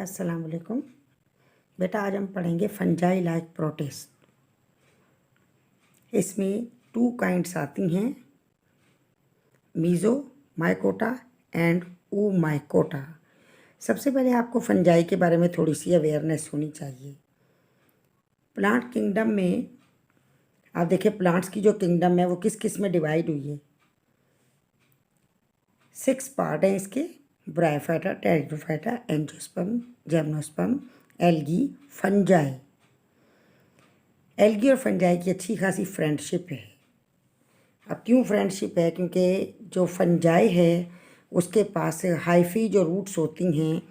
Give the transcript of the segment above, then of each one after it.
अस्सलाम वालेकुम। बेटा आज हम पढ़ेंगे फंजाई लाइक प्रोटिस्ट। इसमें 2 काइंड्स आती हैं, myxomycota and oomycota. सबसे पहले आपको फंजाई के बारे में थोड़ी सी अवेयरनेस होनी चाहिए। प्लांट किंगडम में आप देखिए, प्लांट्स की जो किंगडम है वो किस किस में डिवाइड हुई है। 6 पार्ट हैं इसके: bryophyta, pteridophyta, angiosperm, gymnosperm, algae, fungi. Algae और फंजाई की अच्छी खासी फ्रेंडशिप है। अब क्यों फ्रेंडशिप है? क्योंकि जो फंजाई है उसके पास हाइफी जो रूट्स होती हैं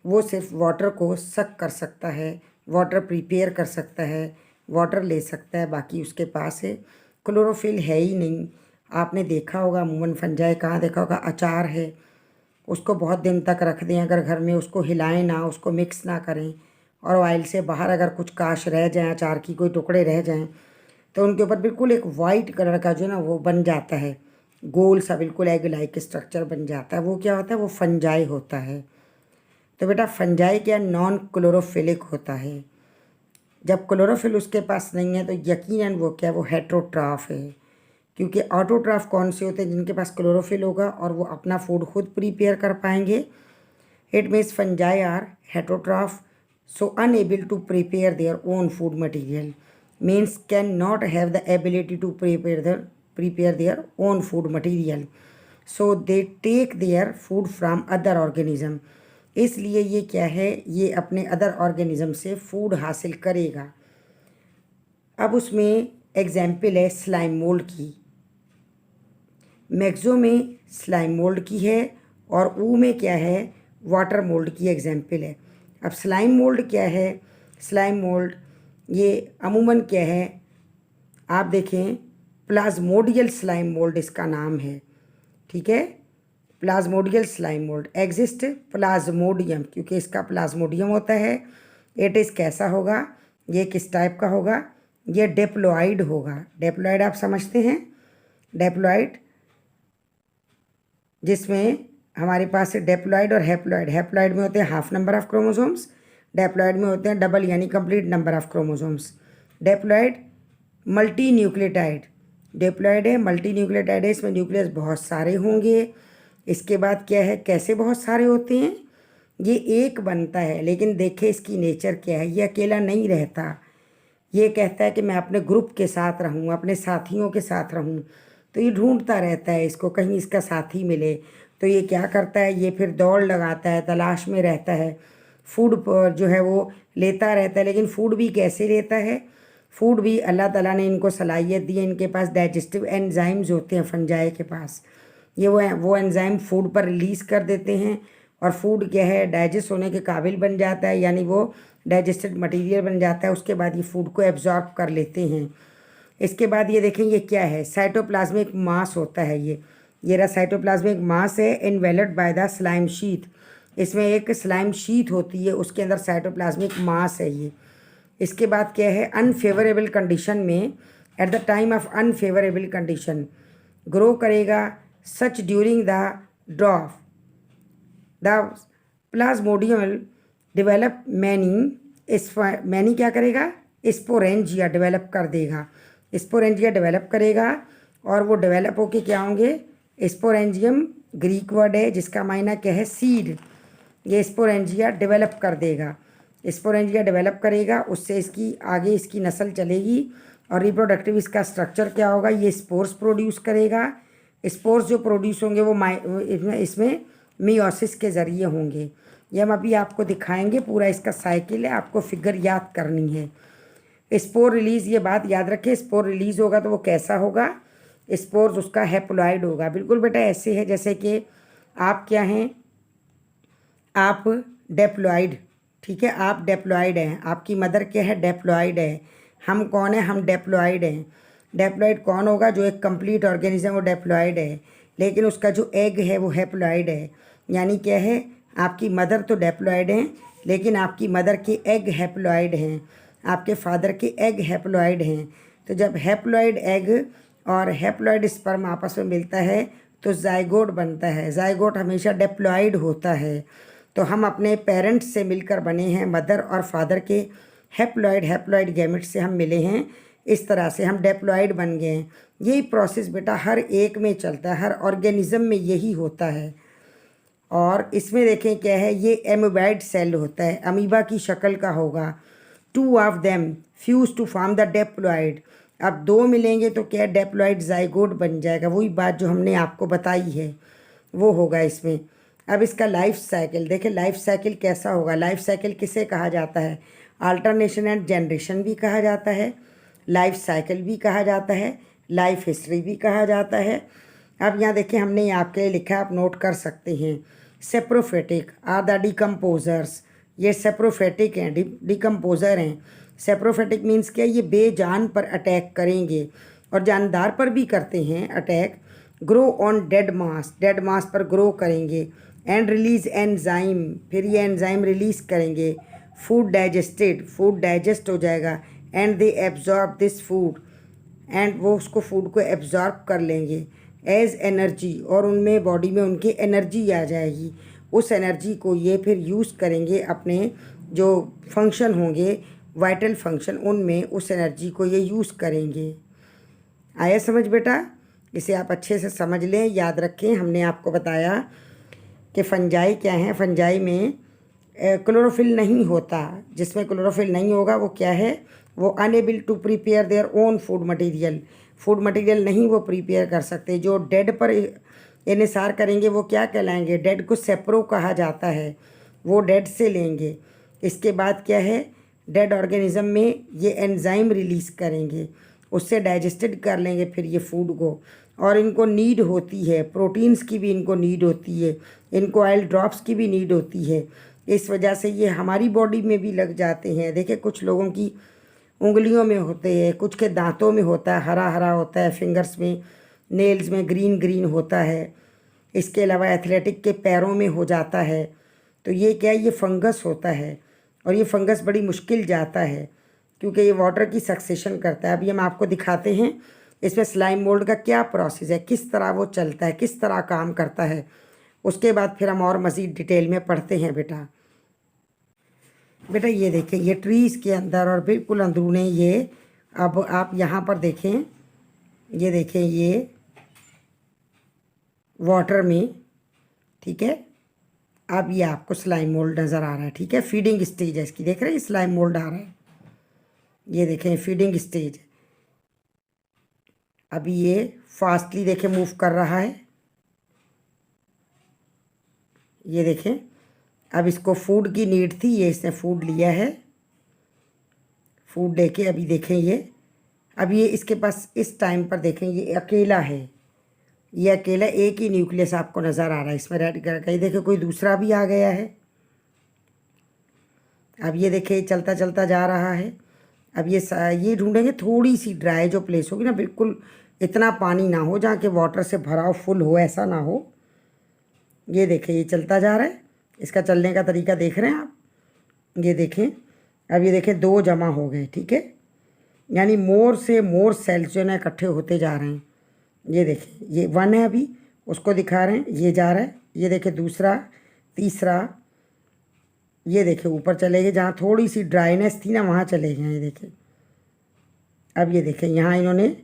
वो सिर्फ वाटर को सक कर सकता है, वाटर प्रिपेयर कर सकता है, वाटर ले सकता है। बाकी उसके पास क्लोरोफिल है ही नहीं। आपने देखा होगा अमूमन फंजाई कहाँ देखा होगा, अचार है, उसको बहुत दिन तक रख दें अगर घर में, उसको हिलाएं ना, उसको मिक्स ना करें, और ऑयल से बाहर अगर कुछ काश रह जाएँ, अचार की कोई टुकड़े रह जाएं, तो उनके ऊपर बिल्कुल एक वाइट कलर का जो ना वो बन जाता है, गोल सा बिल्कुल एग लाइक स्ट्रक्चर बन जाता है। वो क्या होता है? वो फंजाई होता है। तो बेटा फंजाई क्या नॉन क्लोरोफिलिक होता है। जब क्लोरोफिल उसके पास नहीं है तो यकीनन वो क्या, वो हेट्रोट्राफ है। क्योंकि ऑटोट्राफ कौन से होते हैं? जिनके पास क्लोरोफिल होगा और वो अपना फूड खुद प्रिपेयर कर पाएंगे। It means fungi are heterotroph, so unable to prepare their own food material, means cannot have the ability to prepare their own food material, so they take their food from other organism। इसलिए ये क्या है, ये अपने other organism से food हासिल करेगा। अब उसमें एग्जाम्पल है स्लाइम मोल्ड की। मैक्सो में स्लाइम मोल्ड की है और ऊ में क्या है, वाटर मोल्ड की एग्जाम्पल है। अब स्लाइम मोल्ड क्या है? स्लाइम मोल्ड ये अमूमन क्या है, आप देखें, प्लाज्मोडियल स्लाइम मोल्ड इसका नाम है। ठीक है, प्लाज्मोडियल स्लाइम मोल्ड एग्जिस्ट प्लाज्मोडियम, क्योंकि इसका प्लाज्मोडियम होता है। इट इज़ कैसा होगा, ये किस टाइप का होगा? ये डेप्लॉइड होगा। डेप्लॉइड आप समझते हैं, डेप्लॉइड जिसमें हमारे पास डेप्लॉइड और हैप्लॉइड। हैप्लॉइड में होते हैं half number of chromosomes, diploid में होते हैं डबल यानी complete number of chromosomes. Diploid multi nucleotide, diploid है मल्टी न्यूक्लियोटाइड है, इसमें न्यूक्लियस बहुत सारे होंगे। इसके बाद क्या है, कैसे बहुत सारे होते हैं? ये एक बनता है, लेकिन देखे इसकी नेचर क्या है, ये अकेला नहीं रहता। ये कहता है कि मैं अपने ग्रुप के साथ रहूँ, अपने साथियों के साथ रहूँ। तो ये ढूंढता रहता है इसको, कहीं इसका साथी मिले। तो ये क्या करता है, ये फिर दौड़ लगाता है, तलाश में रहता है, फूड जो है वो लेता रहता है। लेकिन फूड भी कैसे लेता है? फूड भी अल्लाह ताला ने इनको सलाहियत दी है, इनके पास डाइजेस्टिव एंजाइम्स होते हैं फंजाई के पास। ये वो एंजाइम फूड पर रिलीज़ कर देते हैं और फूड क्या है, डाइजेस्ट होने के काबिल बन जाता है, यानी वो डाइजेस्टेड मटेरियल बन जाता है। उसके बाद ये फूड को एब्जॉर्ब कर लेते हैं। इसके बाद ये देखें, ये क्या है, साइटोप्लाज्मिक मास होता है। ये रहा साइटोप्लाज्मिक मास है, enveloped by the slime sheath. इसमें एक स्लाइम शीथ होती है, उसके अंदर साइटोप्लाज्मिक मास है ये। इसके बाद क्या है, अनफेवरेबल कंडीशन में, at the time of unfavourable condition grow करेगा, such during the drought the plasmodium develop many क्या करेगा, स्पोरेंजिया डेवलप कर देगा। स्पोरेंजिया डेवलप करेगा और वो डेवलप होके क्या होंगे, स्पोरेंजियम ग्रीक वर्ड है जिसका मायना क्या है, सीड। ये स्पोरेंजिया डेवलप कर देगा, स्पोरेंजिया डेवलप करेगा, उससे इसकी आगे इसकी नस्ल चलेगी। और रिप्रोडक्टिव इसका स्ट्रक्चर क्या होगा, ये स्पोर्स प्रोड्यूस करेगा। स्पोर्स जो प्रोड्यूस होंगे वो इसमें मियोसिस के ज़रिए होंगे। ये हम अभी आपको दिखाएंगे, पूरा इसका साइकिल है, आपको फिगर याद करनी है। स्पोर रिलीज़, ये बात याद रखें, स्पोर रिलीज़ होगा तो वो कैसा होगा, स्पोर्स उसका हैप्लॉइड होगा। बिल्कुल बेटा ऐसे है जैसे कि आप क्या हैं, आप डेप्लॉइड। ठीक है, आप डेप्लॉइड हैं, आपकी मदर क्या है, डेप्लॉइड है। हम कौन है, हम डेप्लॉइड हैं। डेप्लॉइड कौन होगा, जो एक कंप्लीट ऑर्गेनिज्म वो डेप्लॉइड है, लेकिन उसका जो एग है वो हैप्लॉइड है। यानी क्या है, आपकी मदर तो डेप्लॉइड हैं, लेकिन आपकी मदर के एग हैप्लॉइड हैं, आपके फादर के एग हैप्लॉइड हैं। तो जब हैप्लॉइड एग और हैप्लॉइड स्पर्म आपस में मिलता है तो जाइगोट बनता है। जाइगोट हमेशा डेप्लॉइड होता है। तो हम अपने पेरेंट्स से मिलकर बने हैं, मदर और फादर के हैप्लॉइड गैमेट से हम मिले हैं, इस तरह से हम डेप्लॉइड बन गए हैं। यही प्रोसेस बेटा हर एक में चलता है, हर ऑर्गेनिज्म में यही होता है। और इसमें देखें क्या है, ये एमोबाइड सेल होता है, अमीबा की शक्ल का होगा। 2 of them fuse to form the diploid. अब 2 मिलेंगे तो क्या डेप्लॉइड जाइगोट बन जाएगा, वही बात जो हमने आपको बताई है वो होगा इसमें। अब इसका लाइफ साइकिल देखें, लाइफ साइकिल कैसा होगा। लाइफ साइकिल किसे कहा जाता है, अल्टरनेशन एंड जनरेशन भी कहा जाता है, लाइफ साइकिल भी कहा जाता है, लाइफ हिस्ट्री भी कहा जाता है। अब यहाँ देखिए हमने यहाँ आपके लिए लिखा है, आप नोट कर सकते हैं। सेप्रोफेटिक आर द डिकम्पोजर्स, ये सेप्रोफेटिक हैं, डिकम्पोजर हैं। सेप्रोफेटिक मीन्स क्या, ये बेजान पर अटैक करेंगे और जानदार पर भी करते हैं अटैक। ग्रो ऑन डेड मास पर ग्रो करेंगे। एंड रिलीज एंजाइम, फिर ये एंजाइम रिलीज़ करेंगे। फूड डाइजेस्टेड, फूड डाइजेस्ट हो जाएगा। And they absorb this food, and वो उसको फूड को एब्जॉर्ब कर लेंगे एज एनर्जी, और उनमें बॉडी में उनकी एनर्जी आ जाएगी। उस एनर्जी को ये फिर यूज़ करेंगे अपने जो फंक्शन होंगे, वाइटल फंक्शन, उनमें उस एनर्जी को ये यूज़ करेंगे। आया समझ बेटा, इसे आप अच्छे से समझ लें, याद रखें। हमने आपको बताया कि फंजाई क्या है, फंजाई में क्लोरोफिल नहीं होता। जिसमें क्लोरोफिल नहीं होगा वो क्या है, वो unable to prepare their own food material नहीं वो प्रिपेयर कर सकते। जो डेड पर इन्हिसार करेंगे वो क्या कहलाएंगे, डेड को सेप्रो कहा जाता है, वो डेड से लेंगे। इसके बाद क्या है, डेड ऑर्गेनिज्म में ये एंजाइम रिलीज़ करेंगे, उससे डाइजेस्टेड कर लेंगे फिर ये फूड को। और इनको नीड होती है, प्रोटीन्स की भी इनको नीड होती है, इनको ऑयल ड्रॉप्स की भी नीड होती है। इस वजह से ये हमारी बॉडी में भी लग जाते हैं। देखिए कुछ लोगों की उंगलियों में होते हैं, कुछ के दांतों में होता है, हरा हरा होता है, फिंगर्स में, नेल्स में ग्रीन ग्रीन होता है। इसके अलावा एथलेटिक के पैरों में हो जाता है। तो ये क्या है, ये फंगस होता है, और ये फंगस बड़ी मुश्किल जाता है क्योंकि ये वाटर की सक्सेशन करता है। अभी हम आपको दिखाते हैं इसमें स्लाइम मोल्ड का क्या प्रोसेस है, किस तरह वो चलता है, किस तरह काम करता है। उसके बाद फिर हम और मज़ीद डिटेल में पढ़ते हैं बेटा। बेटा ये देखें, ये ट्रीज़ के अंदर और बिल्कुल अंदरूने ये, अब आप यहाँ पर देखें, ये देखें ये वाटर में, ठीक है। अब ये आपको स्लाइम मोल्ड नज़र आ रहा है, ठीक है। फीडिंग स्टेज है इसकी, देख रहे हैं स्लाइम मोल्ड आ रहा है, ये देखें फीडिंग स्टेज। अभी ये फास्टली देखें मूव कर रहा है, ये देखें। अब इसको फूड की नीड थी, ये इसने फूड लिया है, फूड लेके अभी देखें ये, अब ये इसके पास इस टाइम पर देखें ये अकेला है, ये अकेला एक ही न्यूक्लियस आपको नज़र आ रहा है इसमें रेड कलर का। ये देखें कोई दूसरा भी आ गया है। अब ये देखें चलता चलता जा रहा है। अब ये ढूंढेंगे थोड़ी सी ड्राई जो प्लेस होगी ना, बिल्कुल इतना पानी ना हो जहाँ के वाटर से भरा हो, फुल हो, ऐसा ना हो। ये देखें ये चलता जा रहा है, इसका चलने का तरीका देख रहे हैं आप, ये देखें। अब ये देखें 2 जमा हो गए, ठीक है, यानी मोर से मोर सेल्स जो है ना इकट्ठे होते जा रहे हैं। ये देखें ये 1 है, अभी उसको दिखा रहे हैं, ये जा रहा है। ये देखें दूसरा, तीसरा, ये देखें ऊपर चले गए, जहाँ थोड़ी सी ड्राइनेस थी ना वहाँ चले गए। ये देखें, अब ये देखें यहाँ इन्होंने,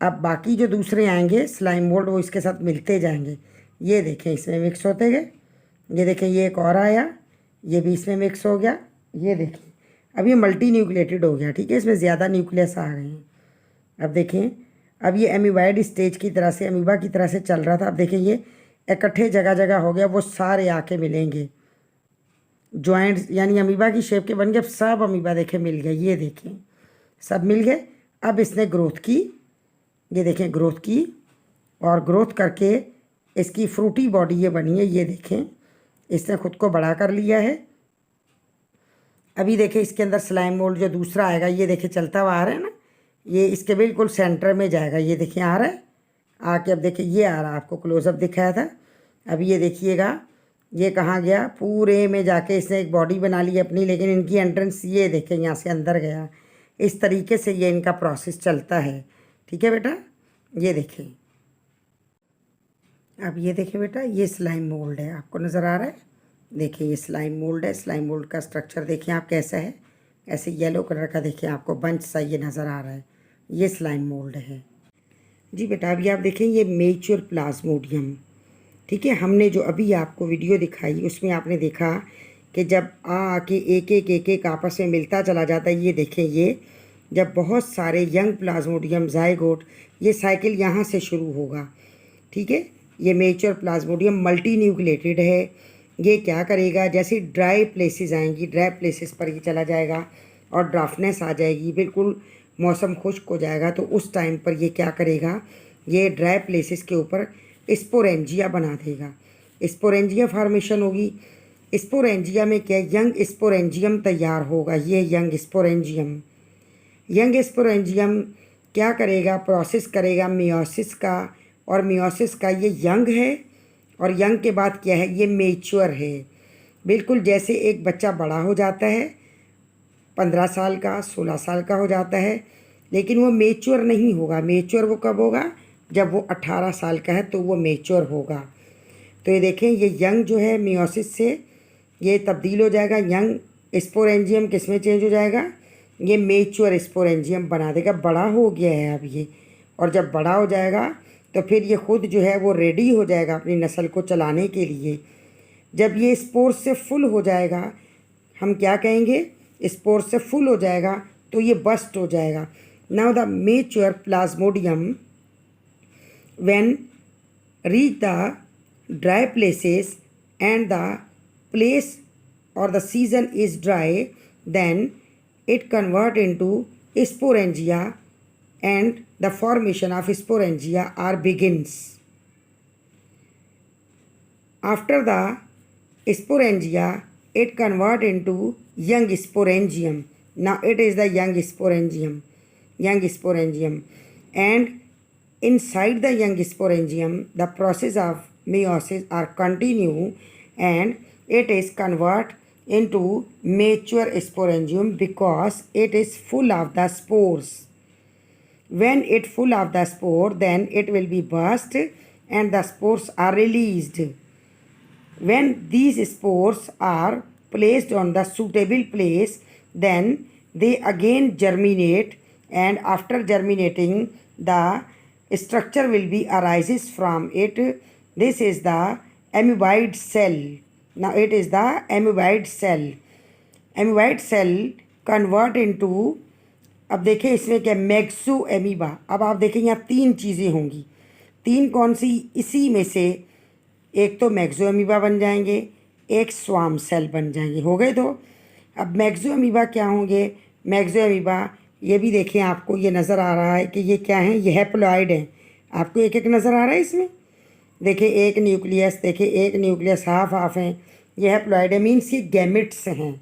अब बाकी जो दूसरे आएंगे स्लाइम मोल्ड वो इसके साथ मिलते जाएंगे। ये देखें इसमें मिक्स होते गए। ये देखें ये एक और आया, ये भी इसमें मिक्स हो गया। ये देखें अब ये मल्टी न्यूक्लिएटेड हो गया, ठीक है, इसमें ज़्यादा न्यूक्लियस आ गए हैं। अब देखें, अब ये एमीबाइड स्टेज की तरह से, अमीबा की तरह से चल रहा था, अब देखें ये इकट्ठे जगह जगह हो गया, वो सारे आके मिलेंगे, जॉइंट्स यानी अमीबा की शेप के बन गए। अब सब अमीबा देखें मिल गए, ये देखें सब मिल गए। अब इसने ग्रोथ की, ये देखें ग्रोथ की, और ग्रोथ करके इसकी फ्रूटी बॉडी ये बनी है, ये देखें इसने खुद को बड़ा कर लिया है। अभी देखें इसके अंदर स्लाइम मोल्ड जो दूसरा आएगा, ये देखें चलता हुआ आ रहा है ना, ये इसके बिल्कुल सेंटर में जाएगा। ये देखिए आ रहा है आके, अब देखिए ये आ रहा है, आपको क्लोजअप दिखाया था। अभी ये देखिएगा ये कहाँ गया, पूरे में जाके इसने एक बॉडी बना ली अपनी, लेकिन इनकी एंट्रेंस ये देखें यहाँ से अंदर गया। इस तरीके से ये इनका प्रोसेस चलता है, ठीक है बेटा। ये देखें, अब ये देखें बेटा, ये स्लाइम मोल्ड है, आपको नज़र आ रहा है, देखिए ये स्लाइम मोल्ड है। स्लाइम मोल्ड का स्ट्रक्चर देखिए आप कैसा है, ऐसे येलो कलर का देखिए आपको बंच सा ये नज़र आ रहा है, ये स्लाइम मोल्ड है। जी बेटा अभी आप देखें ये मेच्योर प्लाज्मोडियम, ठीक है। हमने जो अभी आपको वीडियो दिखाई उसमें आपने देखा कि जब आके एक आपस में मिलता चला जाता है, ये देखें ये जब बहुत सारे यंग प्लाज्मोडियम जाइगोट, ये साइकिल यहाँ से शुरू होगा, ठीक है। ये मेच्योर प्लाज्मोडियम मल्टी न्यूक्लिएटेड है। ये क्या करेगा, जैसे ड्राई प्लेसेस आएंगी, ड्राई प्लेसेस पर ये चला जाएगा और ड्राफ्टनेस आ जाएगी, बिल्कुल मौसम खुश्क हो जाएगा, तो उस टाइम पर ये क्या करेगा, ये ड्राई प्लेसेस के ऊपर स्पोरेंजिया बना देगा। स्पोरेंजिया फार्मेशन होगी। स्पोरेंजिया में क्या, यंग स्पोरेंजियम तैयार होगा। ये यंग स्पोरेंजियम क्या करेगा, प्रोसेस करेगा मियोसिस का, और मियोसिस का ये यंग है, और यंग के बाद क्या है, ये मेच्योर है। बिल्कुल जैसे एक बच्चा बड़ा हो जाता है, 15 साल का 16 साल का हो जाता है, लेकिन वो मेच्योर नहीं होगा। मेच्योर वो कब होगा, जब वो 18 साल का है तो वो मेच्योर होगा। तो ये देखें ये यंग जो है मियोसिस से ये तब्दील हो जाएगा, यंग स्पोरेंजियम किस में चेंज हो जाएगा, ये मेच्योर स्पोरेंजियम बना देगा। बड़ा हो गया है अब ये, और जब बड़ा हो जाएगा तो फिर ये खुद जो है वो रेडी हो जाएगा अपनी नस्ल को चलाने के लिए। जब ये स्पोर से फुल हो जाएगा, हम क्या कहेंगे, स्पोर से फुल हो जाएगा तो ये बस्ट हो जाएगा। Now the mature plasmodium when reach the dry places and the place और the season is dry, then it convert into sporangia and the formation of sporangia are begins. After the sporangia it convert into young sporangium. Now it is the young sporangium, and inside the young sporangium the process of meiosis are continue, and it is convert into mature sporangium because it is full of the spores. When it full of the spore, then it will be burst and the spores are released. When these spores are placed on the suitable place, then they again germinate, and after germinating the structure will be arises from it. This is the amoeboid cell. Now it is the amoeboid cell. Amoeboid cell convert into, अब देखें इसमें क्या, Maxo amoeba. अब आप देखें यहाँ 3 चीज़ें होंगी, 3 कौन सी, इसी में से एक तो मैक्सो एमीबा बन जाएंगे, एक स्वाम सेल बन जाएंगे, हो गए। तो अब मैक्सो एमीबा क्या होंगे, मैक्सो एमीबा ये भी देखें आपको ये नज़र आ रहा है कि ये क्या है, ये हैप्लॉइड है। आपको एक एक नज़र आ रहा है इसमें, देखिए एक न्यूक्लियस, देखिए एक न्यूक्लियस हाफ हाफ हैं, ये हैप्लॉइड है, मीन्स ये गैमेट्स हैं।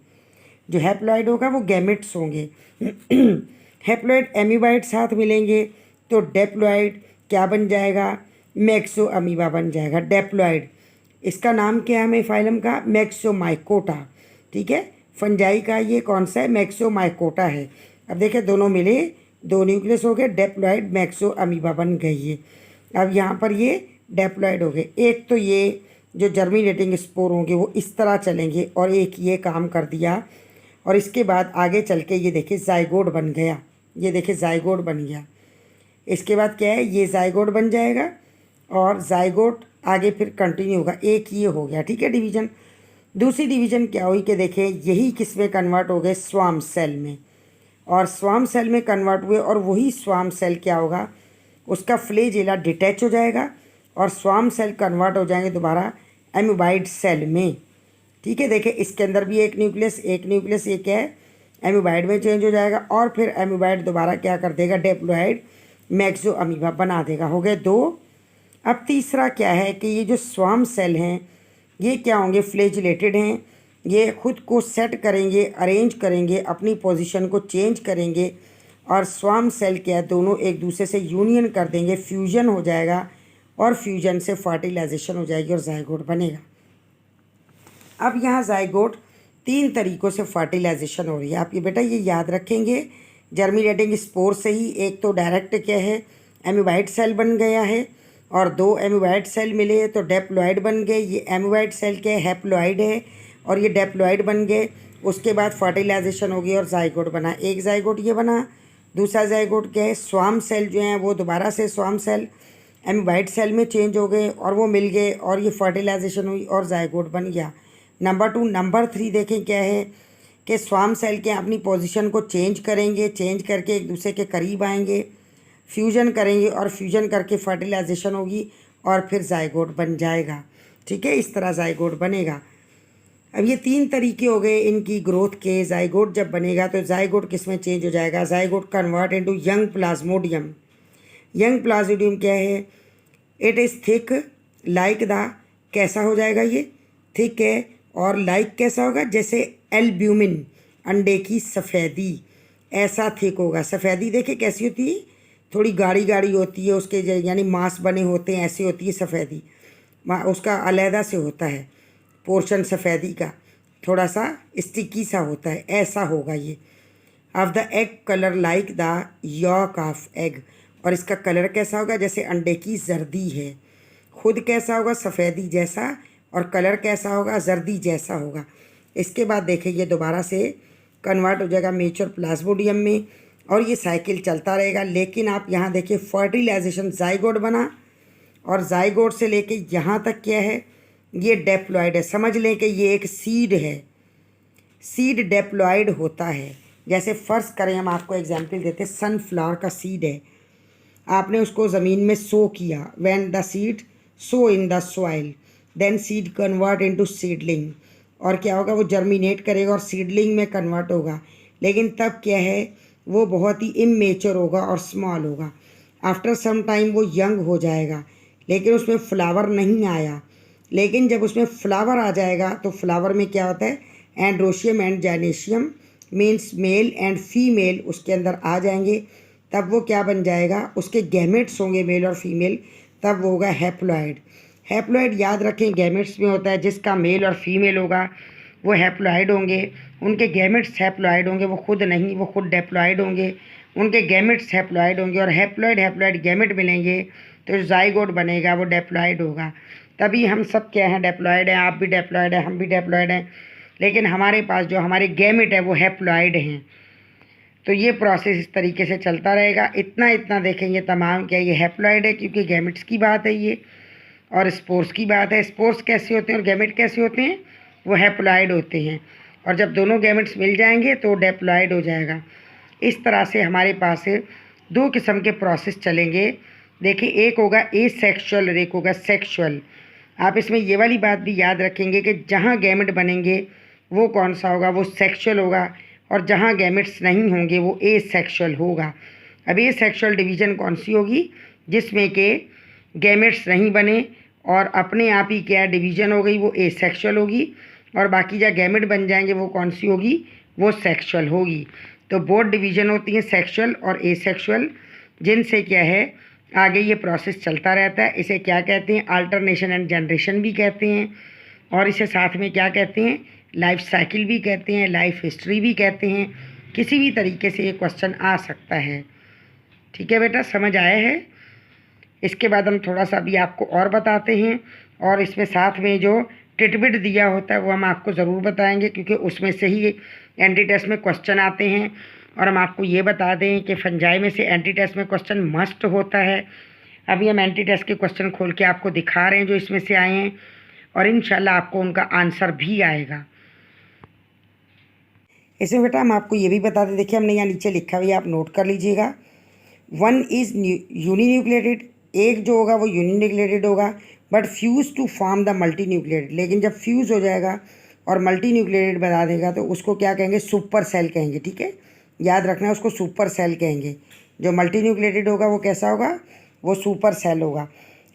जो हैप्लॉइड होगा वो गैमेट्स होंगे। हैप्लॉइड एमीबाइड साथ मिलेंगे तो डेप्लॉइड क्या बन जाएगा, मैक्सो अमीबा बन जाएगा, डेप्लॉइड। इसका नाम क्या है हमें फाइलम का, मैक्सोमाइकोटा, ठीक है। फंजाई का ये कौन सा है, मैक्सोमाइकोटा है। अब देखिए दोनों मिले, 2 न्यूक्लियस हो गए, डेप्लॉइड मैक्सो अमीबा बन गई है। अब यहाँ पर ये डेप्लॉइड हो गए। एक तो ये जो जर्मिनेटिंग स्पोर होंगे वो इस तरह चलेंगे, और एक ये काम कर दिया, और इसके बाद आगे चल के ये देखिए जाइगोट बन गया, ये देखिए जाइगोट बन गया। इसके बाद क्या है, ये जाइगोट बन जाएगा, और जाइगोट आगे फिर कंटिन्यू होगा। एक ये हो गया, ठीक है, डिवीज़न। दूसरी डिवीज़न क्या हुई कि देखें यही किस में कन्वर्ट हो गए, स्वाम सेल में, और स्वाम सेल में कन्वर्ट हुए, और वही स्वाम सेल क्या होगा, उसका फ्लेजेला डिटैच हो जाएगा, और स्वाम सेल कन्वर्ट हो जाएंगे दोबारा एमोबाइड सेल में, ठीक है। देखिए इसके अंदर भी एक न्यूक्लियस ये क्या है, एमोबाइड में चेंज हो जाएगा, और फिर एमोबाइड दोबारा क्या कर देगा, डेप्लॉइड मैक्सो अमीबा बना देगा, हो गए 2। अब तीसरा क्या है कि ये जो स्वाम सेल हैं ये क्या होंगे, फ्लेजिलेटेड हैं, ये खुद को सेट करेंगे, अरेंज करेंगे, अपनी पोजीशन को चेंज करेंगे, और स्वाम सेल क्या है, दोनों एक दूसरे से यूनियन कर देंगे, फ्यूजन हो जाएगा, और फ्यूजन से फर्टिलाइजेशन हो जाएगी और जाइगोट बनेगा। अब यहाँ जाइगोट 3 तरीक़ों से फर्टिलाइजेशन हो रही है। आप ये बेटा ये याद रखेंगे, जर्मिनेटिंग स्पोर से ही एक तो डायरेक्ट क्या है, एमोबाइड सेल बन गया है, और 2 एमोबाइड सेल मिले तो डेप्लॉइड बन गए। ये एमोबाइड सेल क्या है, हैप्लॉइड है, और ये डेप्लॉइड बन गए। उसके बाद फर्टिलाइजेशन होगी और जाइगोट बना। एक जाइगोट ये बना, दूसरा जाइगोट क्या है, स्वार्म सेल जो हैं वो दोबारा से स्वार्म सेल एमीबाइट सेल में चेंज हो गए और वो मिल गए और ये फर्टिलाइजेशन हुई और जाइगोट बन गया। नंबर 2। नंबर 3 देखें क्या है कि स्वार्म सेल के अपनी पोजीशन को चेंज करेंगे, चेंज करके एक दूसरे के करीब आएंगे, फ्यूजन करेंगे और फ्यूजन करके फर्टिलाइजेशन होगी और फिर जाइगोट बन जाएगा। ठीक है, इस तरह जाइगोट बनेगा। अब ये 3 तरीके हो गए इनकी ग्रोथ के। जाइगोट जब बनेगा तो जाइगोट किस में चेंज हो जाएगा, zygote convert into young Plasmodium. Young Plasmodium क्या है, it is thick like the, कैसा हो जाएगा ये, थिक है और लाइक कैसा होगा, जैसे एल्ब्यूमिन, अंडे की सफ़ेदी, ऐसा थिक होगा। सफ़ेदी देखे कैसी होती है, थोड़ी गाढ़ी गाढ़ी होती है, उसके यानी मांस बने होते हैं, ऐसी होती है सफ़ेदी। उसका अलहदा से होता है पोर्शन सफ़ेदी का, थोड़ा सा स्टिकी सा होता है, ऐसा होगा ये। Of the egg colour like the yolk of egg, और इसका कलर कैसा होगा, जैसे अंडे की जर्दी है। खुद कैसा होगा, सफ़ेदी जैसा, और कलर कैसा होगा, जर्दी जैसा होगा। इसके बाद देखें ये दोबारा से कन्वर्ट हो जाएगा मेच्योर प्लाज्मोडियम में और ये साइकिल चलता रहेगा। लेकिन आप यहाँ देखिए फर्टिलाइजेशन, जाइगोट बना और जाइगोट से लेके यहाँ तक क्या है, ये डेप्लॉइड है। समझ लें कि ये एक सीड है, सीड डेप्लॉइड होता है। जैसे फ़र्ज़ करें, हम आपको एग्जांपल देते हैं, सनफ्लावर का सीड है, आपने उसको ज़मीन में सो किया, when the seed sow in the soil then seed convert into seedling, और क्या होगा, वो जर्मिनेट करेगा और सीडलिंग में कन्वर्ट होगा। लेकिन तब क्या है, वो बहुत ही इमेच्योर होगा और स्मॉल होगा। आफ्टर सम टाइम वो यंग हो जाएगा, लेकिन उसमें फ्लावर नहीं आया। लेकिन जब उसमें फ्लावर आ जाएगा तो फ्लावर में क्या होता है, androecium and gynoecium means male and female उसके अंदर आ जाएंगे। तब वो क्या बन जाएगा, उसके गैमेट्स होंगे मेल और फीमेल, तब वो होगा हैप्लॉइड। हैप्लॉइड याद रखें गैमेट्स में होता है, जिसका मेल और फीमेल होगा वो हैप्लॉइड होंगे, उनके गैमेट्स हैप्लॉइड होंगे, वो खुद नहीं, वो खुद डेप्लॉइड होंगे, उनके गैमेट्स हैप्लॉइड होंगे और हैप्लॉइड हैप्लॉइड गैमेट मिलेंगे तो जाइगोट बनेगा, वो डेप्लॉइड होगा। तभी हम सब क्या हैं, डेप्लॉइड हैं, आप भी डेप्लॉइड हैं, हम भी डेप्लॉइड हैं, लेकिन हमारे पास जो हमारे गैमेट है वो हैप्लॉइड हैं। तो ये प्रोसेस इस तरीके से चलता रहेगा। इतना देखेंगे तमाम क्या ये हैप्लॉइड है, क्योंकि गैमेट्स की बात है ये, और स्पोर्स की बात है। स्पोर्स कैसे होते हैं और गैमेट कैसे होते हैं, वो हैप्लॉइड होते हैं, और जब दोनों गैमेट्स मिल जाएंगे तो डेप्लॉइड हो जाएगा। इस तरह से हमारे पास 2 किस्म के प्रोसेस चलेंगे। देखिए, एक होगा एसेक्सुअल और एक होगा सेक्सुअल। आप इसमें ये वाली बात भी याद रखेंगे कि जहाँ गैमेट बनेंगे वो कौन सा होगा, वो सेक्सुअल होगा, और जहाँ गैमेट्स नहीं होंगे वो एसेक्सुअल होगा। अब एसेक्सुअल डिवीज़न कौन सी होगी, जिसमें के गैमेट्स नहीं बने और अपने आप ही क्या डिवीज़न हो गई, वो एसेक्सुअल होगी, और बाकी जहाँ गैमेट बन जाएंगे वो कौन सी होगी, वो सेक्सुअल होगी। तो बोथ डिवीज़न होती हैं, सेक्सुअल और एसेक्सुअल, जिनसे क्या है आगे ये प्रोसेस चलता रहता है। इसे क्या कहते हैं, अल्टरनेशन एंड जनरेशन भी कहते हैं, और इसे साथ में क्या कहते हैं, लाइफ साइकिल भी कहते हैं, लाइफ हिस्ट्री भी कहते हैं। किसी भी तरीके से ये क्वेश्चन आ सकता है। ठीक है बेटा, समझ आया है। इसके बाद हम थोड़ा सा अभी आपको और बताते हैं, और इसमें साथ में जो टिटबिट दिया होता है वो हम आपको ज़रूर बताएंगे, क्योंकि उसमें से ही एंटी टेस्ट में क्वेश्चन आते हैं। और हम आपको ये बता दें कि फंजाई में से एंटी टेस्ट में क्वेश्चन मस्ट होता है। अभी हम एंटी टेस्ट के क्वेश्चन खोल के आपको दिखा रहे हैं जो इसमें से आए हैं, और इंशाल्लाह आपको उनका आंसर भी आएगा। इसमें बेटा हम आपको ये भी बता दें, देखिए हमने यहाँ नीचे लिखा हुआ है, आप नोट कर लीजिएगा। 1 इज़ यूनिन्यूक्लिएटेड, एक जो होगा वो यूनिन्यूक्लिएटेड होगा, but fuse to form the multi nucleated. लेकिन जब फ्यूज़ हो जाएगा और मल्टी न्यूक्लिएटेड बना देगा तो उसको क्या कहेंगे, सुपर सेल कहेंगे। ठीक है, याद रखना है, उसको सुपर सेल कहेंगे। जो मल्टी न्यूक्लिएटेड होगा वो कैसा होगा, वो सुपर सेल होगा।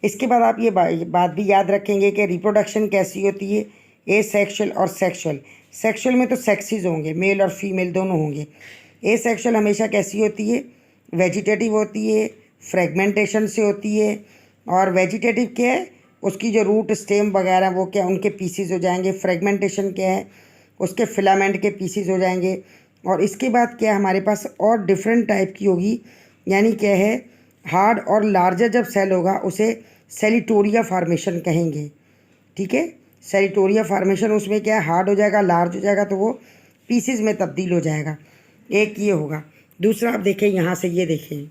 इसके बाद आप ये बात भी याद रखेंगे कि रिप्रोडक्शन कैसी होती है, एसेक्सुअल और सेक्सुअल। सेक्सुअल में तो सेक्सेस होंगे, मेल और फीमेल दोनों होंगे। एसेक्सुअल हमेशा कैसी होती है, वेजिटेटिव होती है, फ्रेगमेंटेशन से होती है। और वेजिटेटिव क्या है, उसकी जो रूट स्टेम वगैरह वो क्या, उनके पीसीज हो जाएंगे। फ्रेगमेंटेशन क्या है, उसके फिलामेंट के पीसीज हो जाएंगे। और इसके बाद क्या हमारे पास और डिफरेंट टाइप की होगी, यानी क्या है, हार्ड और लार्जर जब सेल होगा उसे सेलिटोरिया फॉर्मेशन कहेंगे। ठीक है, सेरिटोरिया फॉर्मेशन उसमें क्या है, हार्ड हो जाएगा, लार्ज हो जाएगा तो वो पीसेज में तब्दील हो जाएगा। एक ये होगा। दूसरा आप देखें यहाँ से, ये देखें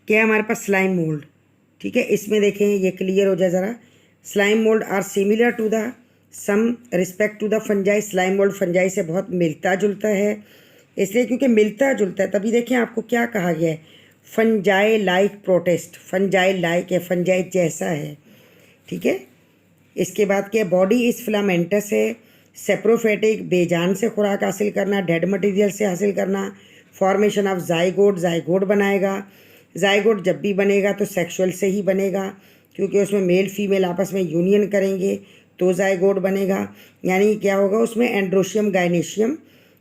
क्या हमारे पास स्लाइम मोल्ड, ठीक है। इसमें देखें ये क्लियर हो जाए ज़रा। Slime mould are similar to the same respect to the fungi. Slime mould fungi से बहुत मिलता जुलता है, इसलिए क्योंकि मिलता जुलता है तभी देखें आपको क्या कहा गया है, fungi like protest. Fungi like है, फंजाई जैसा है, ठीक है। इसके बाद क्या, बॉडी इस फिलामेंटस है, सेप्रोफेटिक, बेजान से खुराक हासिल करना, डेड मटेरियल से हासिल करना, फॉर्मेशन ऑफ जाइगोट, जाइगोट बनाएगा। जाइगोट जब भी बनेगा तो सेक्सुअल से ही बनेगा, क्योंकि उसमें मेल फीमेल आपस में यूनियन करेंगे तो जाइगोट बनेगा। यानी क्या होगा उसमें, एंड्रोशियम, गायनेशियम,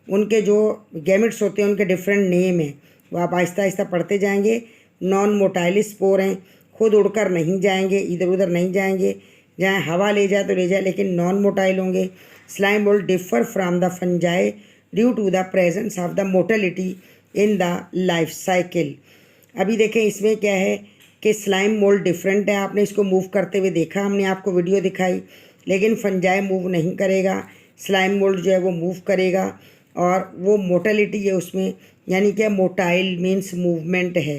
उनके जो गैमेट्स होते हैं उनके डिफरेंट नेम हैं, वो आप आहिस्ता आहिस्ता पढ़ते जाएंगे। नॉन मोटाइल स्पोर हैं, खुद उड़कर नहीं जाएंगे, इधर उधर नहीं जाएंगे, जहाँ हवा ले जाए तो ले जाए, लेकिन नॉन मोटाइल होंगे। Slime mould differ from the fungi due to the presence of the motility in the life cycle. अभी देखें इसमें क्या है कि स्लाइम मोल्ड डिफरेंट है, आपने इसको मूव करते हुए देखा, हमने आपको वीडियो दिखाई, लेकिन फंजाई मूव नहीं करेगा। स्लाइम मोल्ड जो है वो मूव करेगा, और वो मोटिलिटी है उसमें, यानी कि मोटाइल मीन्स मूवमेंट है।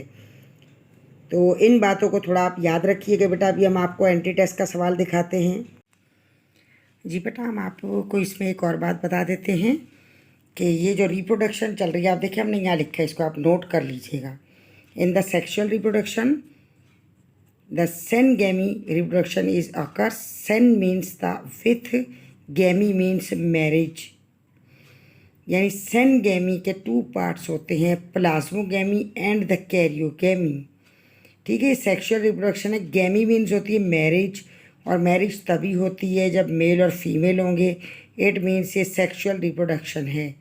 तो इन बातों को थोड़ा आप याद रखिएगा बेटा। अभी हम आपको एंटी टेस्ट का सवाल दिखाते हैं। जी बेटा, हम आपको इसमें एक और बात बता देते हैं कि ये जो रिप्रोडक्शन चल रही है, आप देखिए हमने यहाँ लिखा है, इसको आप नोट कर लीजिएगा। In the sexual reproduction the syngamy reproduction is occur. Syn means the with, gamy means marriage. यानी सेनगेमी के 2 पार्ट्स होते हैं, प्लाज्मोगेमी एंड द कैरियोगेमी, ठीक है। सेक्सुअल रिप्रोडक्शन है, गेमी मीन्स होती है मैरिज, और मैरिज तभी होती है जब मेल और फीमेल होंगे। इट मीन्स ये सेक्सुअल रिप्रोडक्शन है,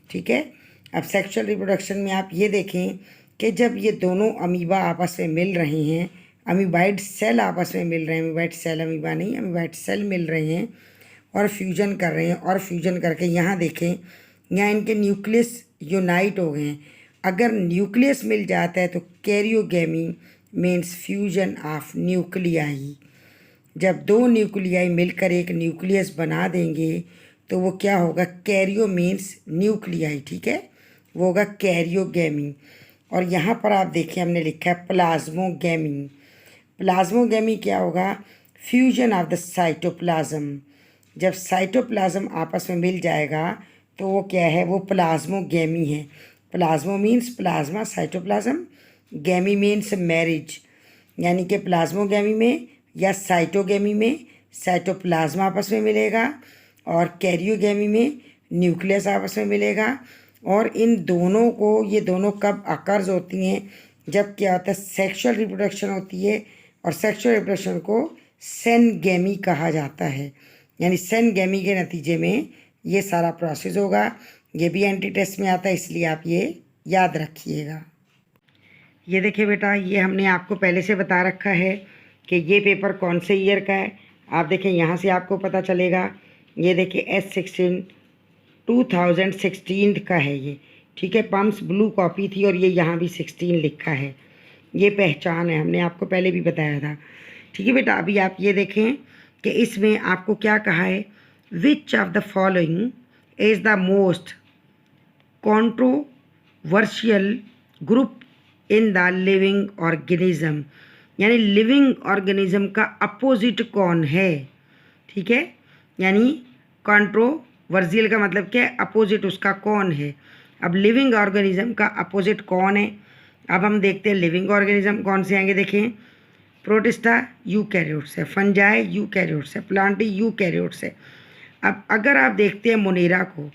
ठीक है। अब सेक्सुअल रिप्रोडक्शन में आप ये देखें कि जब ये दोनों अमीबा आपस में मिल रहे हैं, अमीबाइड सेल आपस में मिल रहे हैं, अमीबाइड सेल, अमीबा नहीं, अमीबाइड सेल मिल रहे हैं और फ्यूजन कर रहे हैं, और फ्यूजन करके यहाँ देखें, यहाँ इनके न्यूक्लियस यूनाइट हो गए हैं। अगर न्यूक्लियस मिल जाता है तो karyogamy means fusion of nuclei. जब 2 न्यूक्लियाई मिलकर एक न्यूक्लियस बना देंगे तो वो क्या होगा, कैरियो मीन्स न्यूक्लियाई, ठीक है, वो होगा कैरियोगेमी। और यहाँ पर आप देखिए हमने लिखा है प्लाज्मोगेमी। प्लाज्मोगेमी क्या होगा, फ्यूजन ऑफ द साइटोप्लाज्म। जब साइटोप्लाज्म आपस में मिल जाएगा तो वो क्या है, वो प्लाज्मोगेमी है। प्लाज्मो मीन्स प्लाज्मा, साइटोप्लाज्म, गेमी मीन्स मैरिज, यानी कि प्लाज्मोगेमी में या साइटोगेमी में साइटोप्लाज्मा आपस में मिलेगा, और कैरियोगेमी में न्यूक्लियस आपस में मिलेगा। और इन दोनों को, ये दोनों कब अकर्स होती हैं, जब क्या होता है, सेक्सुअल रिप्रोडक्शन होती है, और सेक्सुअल रिप्रोडक्शन को सेनगेमी कहा जाता है। यानी सेनगेमी के नतीजे में ये सारा प्रोसेस होगा। ये भी एंटी टेस्ट में आता है, इसलिए आप ये याद रखिएगा। ये देखिए बेटा, ये हमने आपको पहले से बता रखा है कि ये पेपर कौन से ईयर का है। आप देखें यहाँ से आपको पता चलेगा। ये देखिए S16 2016 का है ये, ठीक है। पम्प्स ब्लू कॉपी थी और ये यहाँ भी 16 लिखा है, ये पहचान है, हमने आपको पहले भी बताया था, ठीक है बेटा। अभी आप ये देखें कि इसमें आपको क्या कहा है, which of the following is the most controversial group in the living organism. यानी लिविंग ऑर्गेनिज्म का अपोजिट कौन है, ठीक है। यानी कंट्रोवर्शियल का मतलब क्या है, अपोजिट उसका कौन है। अब लिविंग ऑर्गेनिज्म का अपोजिट कौन है, अब हम देखते हैं लिविंग ऑर्गेनिज्म कौन से आएंगे। देखें, प्रोटिस्टा यूकैरियोट्स है, फंजाई यूकैरियोट्स है, प्लांटी यूकैरियोट्स है। अब अगर आप देखते हैं मोनेरा को,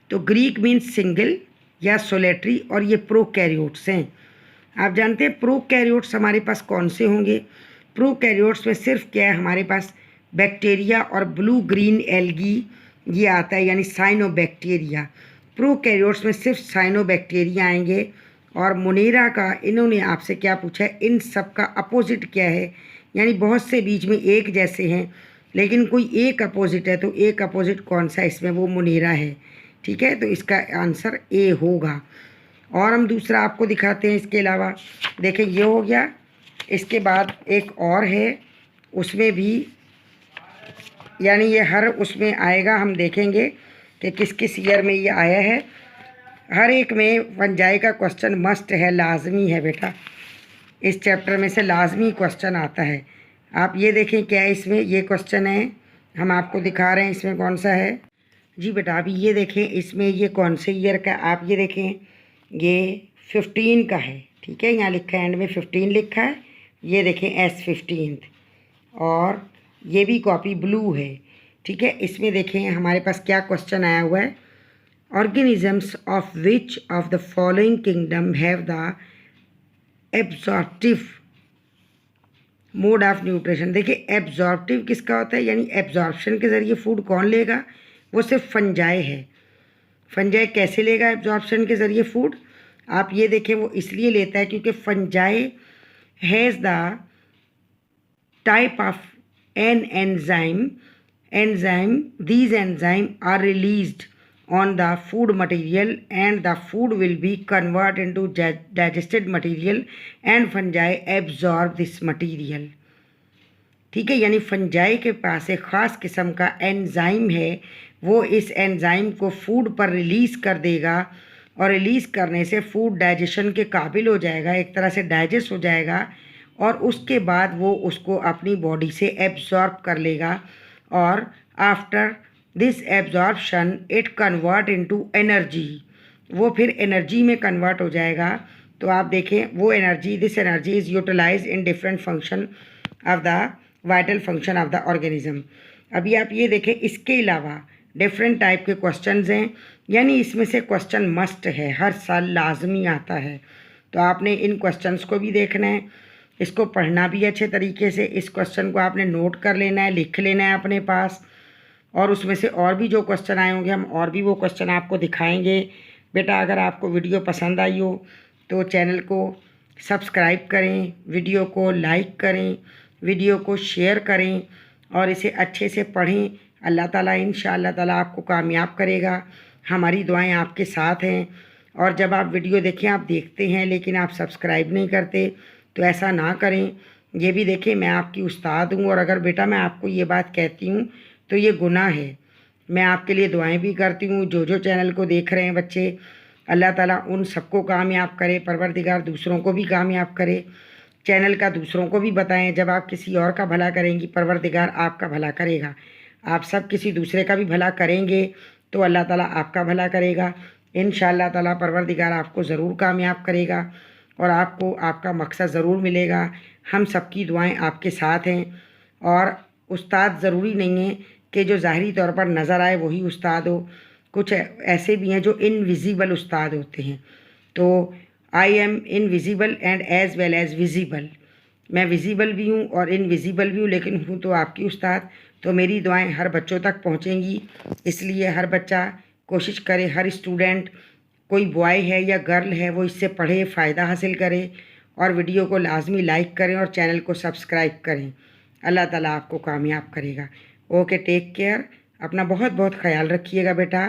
तो ग्रीक मीन्स सिंगल या सोलेटरी, और ये प्रोकैरियोट्स हैं। आप जानते हैं प्रोकैरियोट्स हमारे पास कौन से होंगे। प्रोकैरियोट्स में सिर्फ क्या है, हमारे पास बैक्टीरिया और ब्लू ग्रीन एल्गी ये आता है, यानी साइनोबैक्टीरिया। प्रोकैरियोट्स में सिर्फ साइनोबैक्टीरिया आएंगे। और मोनेरा का इन्होंने आपसे क्या पूछा है, इन सब का अपोजिट क्या है, यानी बहुत से बीच में एक जैसे हैं लेकिन कोई एक अपोजिट है, तो एक अपोजिट कौन सा इसमें, वो मोनेरा है, ठीक है। तो इसका आंसर ए होगा। और हम दूसरा आपको दिखाते हैं इसके अलावा। देखें, ये हो गया, इसके बाद एक और है, उसमें भी यानी ये हर उसमें आएगा, हम देखेंगे कि किस किस ईयर में ये आया है। हर एक में फंजाई का क्वेश्चन मस्ट है, लाजमी है बेटा, इस चैप्टर में से लाजमी क्वेश्चन आता है। आप ये देखें क्या है इसमें, ये क्वेश्चन है, हम आपको दिखा रहे हैं इसमें कौन सा है। जी बेटा अभी ये देखें इसमें ये कौन से ईयर का, आप ये देखें ये 15 का है, ठीक है, यहाँ लिखा है एंड में 15 लिखा है, ये देखें S15, और ये भी कॉपी ब्लू है, ठीक है। इसमें देखें हमारे पास क्या क्वेश्चन आया हुआ है, organisms of which of the following kingdom have the absorptive mode of nutrition. देखिए एब्जॉर्प्टिव किसका होता है, यानी एब्जॉर्प्शन के ज़रिए फूड कौन लेगा, वो सिर्फ फंजाई है। फंजाई कैसे लेगा एब्जॉर्प्शन के ज़रिए फूड, आप ये देखें वो इसलिए लेता है क्योंकि fungi has the type of an enzyme these enzyme are released on the food material and the food will be converted into digested material and fungi absorb this material, ठीक है। यानी फंजाई के पास एक ख़ास किस्म का एंजाइम है, वो इस एंजाइम को फूड पर रिलीज़ कर देगा और रिलीज़ करने से फूड डाइजेशन के काबिल हो जाएगा, एक तरह से डाइजेस्ट हो जाएगा, और उसके बाद वो उसको अपनी बॉडी से एब्जॉर्ब कर लेगा, और after this absorption it convert into energy, वो फिर एनर्जी में कन्वर्ट हो जाएगा। तो आप देखें वो energy, this energy is utilize in different function of the vital function of the organism. अभी आप ये देखें इसके अलावा डिफरेंट टाइप के क्वेश्चंस हैं, यानी इसमें से क्वेश्चन मस्ट है, हर साल लाजमी आता है। तो आपने इन क्वेश्चंस को भी देखना है, इसको पढ़ना भी अच्छे तरीके से, इस क्वेश्चन को आपने नोट कर लेना है, लिख लेना है अपने पास, और उसमें से और भी जो क्वेश्चन आए होंगे हम और भी वो क्वेश्चन आपको दिखाएंगे। बेटा अगर आपको वीडियो पसंद आई हो तो चैनल को सब्सक्राइब करें, वीडियो को लाइक करें, वीडियो को शेयर करें और इसे अच्छे से पढ़ें। अल्लाह ताला इंशाअल्लाह ताला आपको कामयाब करेगा। हमारी दुआएं आपके साथ हैं। और जब आप वीडियो देखें, आप देखते हैं लेकिन आप सब्सक्राइब नहीं करते, तो ऐसा ना करें। ये भी देखें मैं आपकी उस्ताद हूँ, और अगर बेटा मैं आपको ये बात कहती हूँ तो ये गुनाह है। मैं आपके लिए दुआएं भी करती हूँ। जो जो चैनल को देख रहे हैं बच्चे, अल्लाह ताला उन सबको कामयाब करे, परवरदिगार दूसरों को भी कामयाब करे। चैनल का दूसरों को भी बताएं, जब आप किसी और का भला करेंगी परवरदिगार आपका भला करेगा। आप सब किसी दूसरे का भी भला करेंगे तो अल्लाह ताला आपका भला करेगा। इंशाअल्लाह ताला परवरदिगार आपको ज़रूर कामयाब करेगा और आपको आपका मकसद ज़रूर मिलेगा। हम सबकी दुआएं आपके साथ हैं। और उस्ताद ज़रूरी नहीं है कि जो ज़ाहरी तौर पर नज़र आए वही उस्ताद हो, कुछ ऐसे भी हैं जो इनविजिबल उस्ताद होते हैं। तो I am invisible and as well as visible, मैं विजिबल भी हूँ और इनविजिबल भी हूँ, लेकिन हूँ तो आपकी उस्ताद। तो मेरी दुआएं हर बच्चों तक पहुँचेंगी, इसलिए हर बच्चा कोशिश करे, हर स्टूडेंट, कोई बॉय है या गर्ल है, वो इससे पढ़े, फ़ायदा हासिल करे, और वीडियो को लाजमी लाइक करें और चैनल को सब्सक्राइब करें। अल्लाह ताला आपको कामयाब करेगा। ओके, टेक केयर, अपना बहुत बहुत ख्याल रखिएगा बेटा।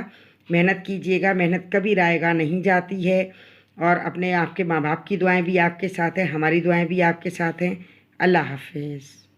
मेहनत कीजिएगा, मेहनत कभी रायगा नहीं जाती है। और अपने आपके माँ बाप की दुआएं भी आपके साथ हैं, हमारी दुआएं भी आपके साथ हैं। अल्लाह हाफिज़।